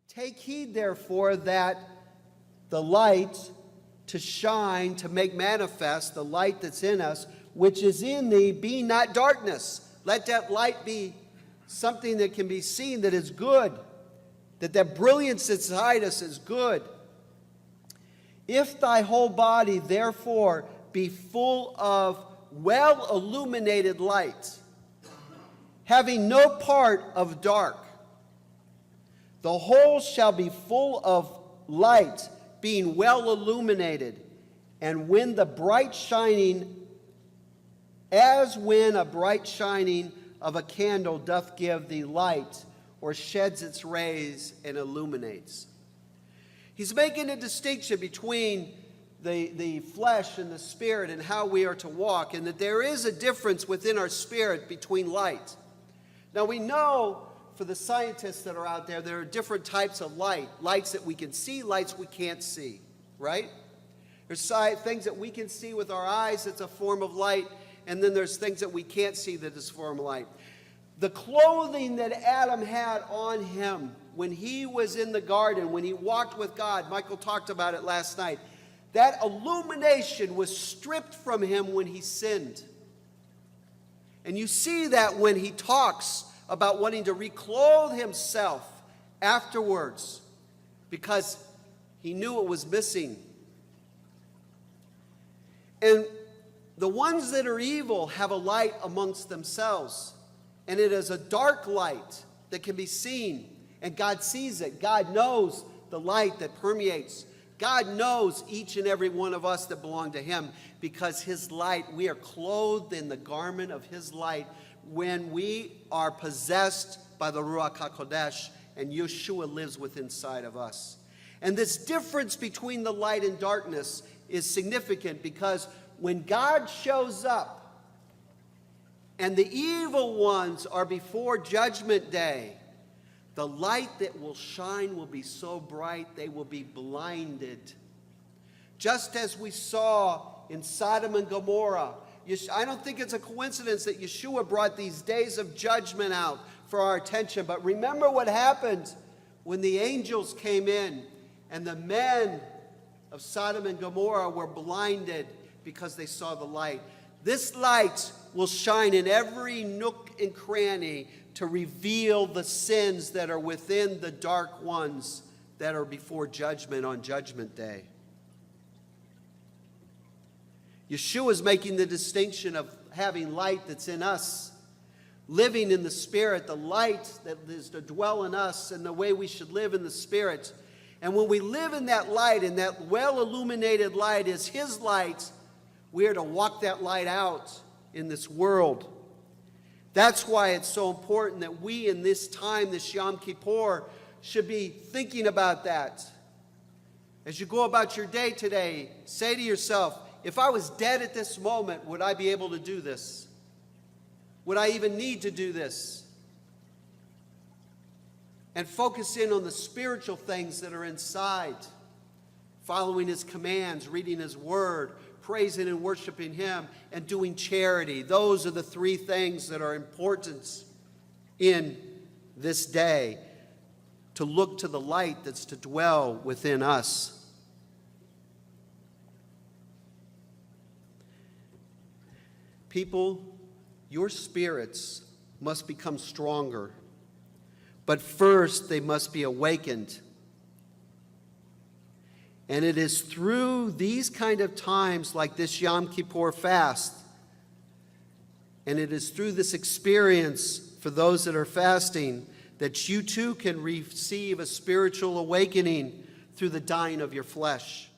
Take heed, therefore, that the light to shine, to make manifest the light that's in us, which is in thee, be not darkness. Let that light be something that can be seen, that is good, that brilliance inside us is good. If thy whole body, therefore, be full of well-illuminated light, having no part of dark, the whole shall be full of light, being well illuminated, and when the bright shining, as when a bright shining of a candle doth give thee light, or sheds its rays and illuminates. He's making a distinction between the flesh and the spirit and how we are to walk, and that there is a difference within our spirit between light. Now we know, for the scientists that are out there, there are different types of light. Lights that we can see, lights we can't see, right? There's things that we can see with our eyes that's a form of light, and then there's things that we can't see that is a form of light. The clothing that Adam had on him when he was in the garden, when he walked with God, Michael talked about it last night, that illumination was stripped from him when he sinned. And you see that when he talks about wanting to reclothe himself afterwards, because he knew it was missing. And the ones that are evil have a light amongst themselves, and it is a dark light that can be seen, and God sees it. God knows the light that permeates. God knows each and every one of us that belong to him, because his light, we are clothed in the garment of his light when we are possessed by the Ruach HaKodesh, and Yeshua lives within inside of us. And this difference between the light and darkness is significant, because when God shows up and the evil ones are before Judgment Day, the light that will shine will be so bright they will be blinded. Just as we saw in Sodom and Gomorrah, I don't think it's a coincidence that Yeshua brought these days of judgment out for our attention. But remember what happened when the angels came in and the men of Sodom and Gomorrah were blinded because they saw the light. This light will shine in every nook and cranny to reveal the sins that are within the dark ones that are before judgment on Judgment Day. Yeshua is making the distinction of having light that's in us, living in the Spirit, the light that is to dwell in us, and the way we should live in the Spirit. And when we live in that light, and that well-illuminated light is his light, we are to walk that light out in this world. That's why it's so important that we in this time, this Yom Kippur, should be thinking about that. As you go about your day today, say to yourself, if I was dead at this moment, would I be able to do this? Would I even need to do this? And focus in on the spiritual things that are inside. Following his commands, reading his word, praising and worshiping him, and doing charity. Those are the three things that are important in this day. To look to the light that's to dwell within us. People, your spirits must become stronger, but first they must be awakened. And it is through these kind of times like this Yom Kippur fast, and it is through this experience for those that are fasting, that you too can receive a spiritual awakening through the dying of your flesh.